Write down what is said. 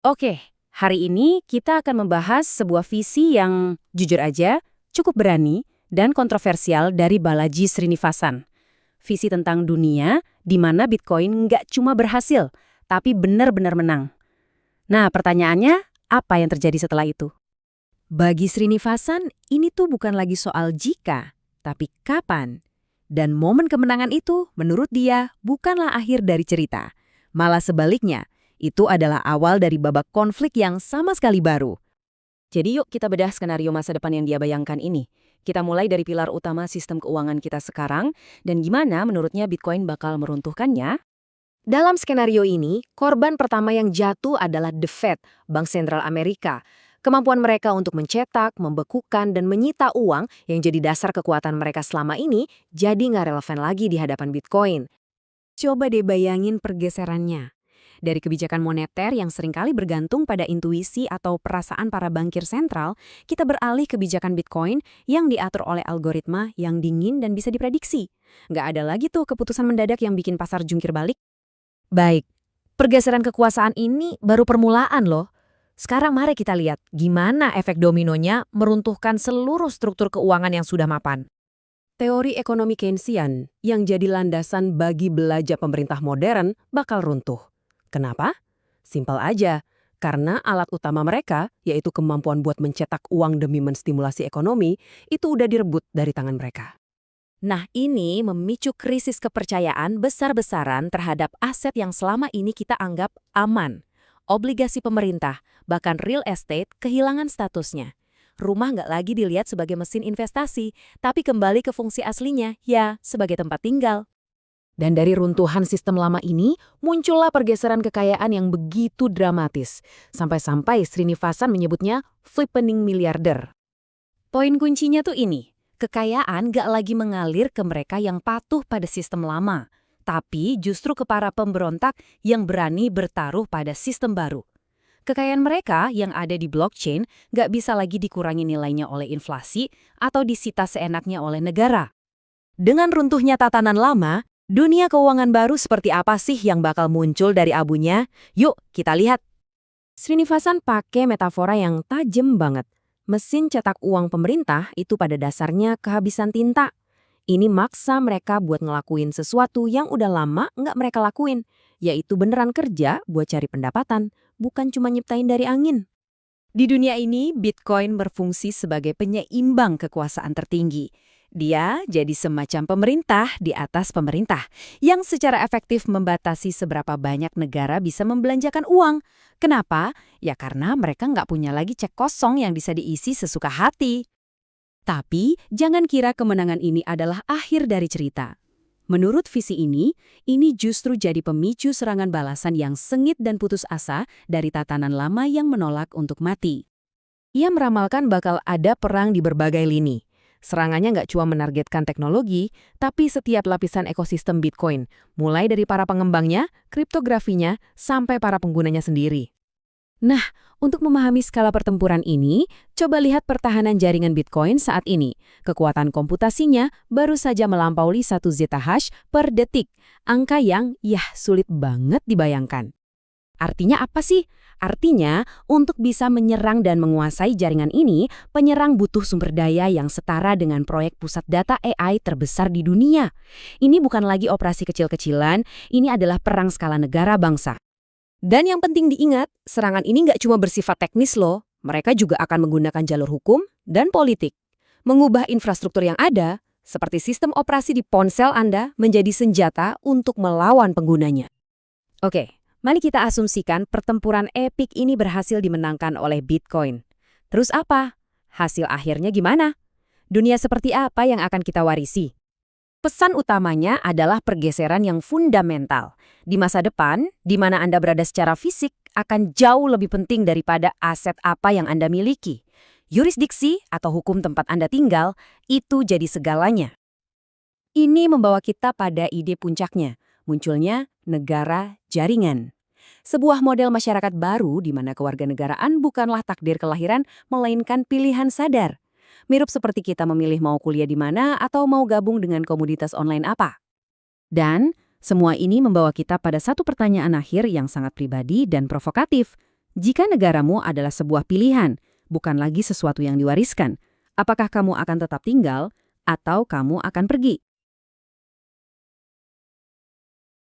Oke, hari ini kita akan membahas sebuah visi yang jujur aja cukup berani dan kontroversial dari Balaji Srinivasan. Visi tentang dunia di mana Bitcoin nggak cuma berhasil, tapi benar-benar menang. Nah, pertanyaannya, apa yang terjadi setelah itu? Bagi Srinivasan, ini tuh bukan lagi soal jika, tapi kapan. Dan momen kemenangan itu, menurut dia, bukanlah akhir dari cerita. Malah sebaliknya, itu adalah awal dari babak konflik yang sama sekali baru. Jadi yuk kita bedah skenario masa depan yang dia bayangkan ini. Kita mulai dari pilar utama sistem keuangan kita sekarang, dan gimana menurutnya Bitcoin bakal meruntuhkannya? Dalam skenario ini, korban pertama yang jatuh adalah The Fed, Bank Sentral Amerika. Kemampuan mereka untuk mencetak, membekukan, dan menyita uang yang jadi dasar kekuatan mereka selama ini jadi nggak relevan lagi di hadapan Bitcoin. Coba deh bayangin pergeserannya. Dari kebijakan moneter yang seringkali bergantung pada intuisi atau perasaan para bankir sentral, kita beralih ke kebijakan Bitcoin yang diatur oleh algoritma yang dingin dan bisa diprediksi. Nggak ada lagi tuh keputusan mendadak yang bikin pasar jungkir balik. Baik, pergeseran kekuasaan ini baru permulaan loh. Sekarang mari kita lihat gimana efek dominonya meruntuhkan seluruh struktur keuangan yang sudah mapan. Teori ekonomi Keynesian yang jadi landasan bagi belajar pemerintah modern bakal runtuh. Kenapa? Simpel aja, karena alat utama mereka, yaitu kemampuan buat mencetak uang demi menstimulasi ekonomi, itu udah direbut dari tangan mereka. Nah, ini memicu krisis kepercayaan besar-besaran terhadap aset yang selama ini kita anggap aman. Obligasi pemerintah, bahkan real estate, kehilangan statusnya. Rumah nggak lagi dilihat sebagai mesin investasi, tapi kembali ke fungsi aslinya, ya, sebagai tempat tinggal. Dan dari runtuhan sistem lama ini, muncullah pergeseran kekayaan yang begitu dramatis. Sampai-sampai Srinivasan menyebutnya flippening miliarder. Poin kuncinya tuh ini, kekayaan nggak lagi mengalir ke mereka yang patuh pada sistem lama, tapi justru ke para pemberontak yang berani bertaruh pada sistem baru. Kekayaan mereka yang ada di blockchain nggak bisa lagi dikurangi nilainya oleh inflasi atau disita seenaknya oleh negara. Dengan runtuhnya tatanan lama, dunia keuangan baru seperti apa sih yang bakal muncul dari abunya? Yuk, kita lihat. Srinivasan pakai metafora yang tajam banget. Mesin cetak uang pemerintah itu pada dasarnya kehabisan tinta. Ini maksa mereka buat ngelakuin sesuatu yang udah lama nggak mereka lakuin, yaitu beneran kerja buat cari pendapatan, bukan cuma nyiptain dari angin. Di dunia ini, Bitcoin berfungsi sebagai penyeimbang kekuasaan tertinggi. Dia jadi semacam pemerintah di atas pemerintah, yang secara efektif membatasi seberapa banyak negara bisa membelanjakan uang. Kenapa? Ya karena mereka nggak punya lagi cek kosong yang bisa diisi sesuka hati. Tapi, jangan kira kemenangan ini adalah akhir dari cerita. Menurut visi ini justru jadi pemicu serangan balasan yang sengit dan putus asa dari tatanan lama yang menolak untuk mati. Ia meramalkan bakal ada perang di berbagai lini. Serangannya nggak cuma menargetkan teknologi, tapi setiap lapisan ekosistem Bitcoin, mulai dari para pengembangnya, kriptografinya, sampai para penggunanya sendiri. Nah, untuk memahami skala pertempuran ini, coba lihat pertahanan jaringan Bitcoin saat ini. Kekuatan komputasinya baru saja melampaui 1 zettahash per detik, angka yang, sulit banget dibayangkan. Artinya apa sih? Artinya, untuk bisa menyerang dan menguasai jaringan ini, penyerang butuh sumber daya yang setara dengan proyek pusat data AI terbesar di dunia. Ini bukan lagi operasi kecil-kecilan, ini adalah perang skala negara bangsa. Dan yang penting diingat, serangan ini nggak cuma bersifat teknis loh, mereka juga akan menggunakan jalur hukum dan politik. Mengubah infrastruktur yang ada, seperti sistem operasi di ponsel Anda, menjadi senjata untuk melawan penggunanya. Oke. Mari kita asumsikan pertempuran epik ini berhasil dimenangkan oleh Bitcoin. Terus apa? Hasil akhirnya gimana? Dunia seperti apa yang akan kita warisi? Pesan utamanya adalah pergeseran yang fundamental. Di masa depan, di mana Anda berada secara fisik, akan jauh lebih penting daripada aset apa yang Anda miliki. Yurisdiksi atau hukum tempat Anda tinggal, itu jadi segalanya. Ini membawa kita pada ide puncaknya, munculnya negara jaringan. Sebuah model masyarakat baru di mana kewarganegaraan bukanlah takdir kelahiran, melainkan pilihan sadar. Mirip seperti kita memilih mau kuliah di mana atau mau gabung dengan komunitas online apa. Dan semua ini membawa kita pada satu pertanyaan akhir yang sangat pribadi dan provokatif. Jika negaramu adalah sebuah pilihan, bukan lagi sesuatu yang diwariskan, apakah kamu akan tetap tinggal atau kamu akan pergi?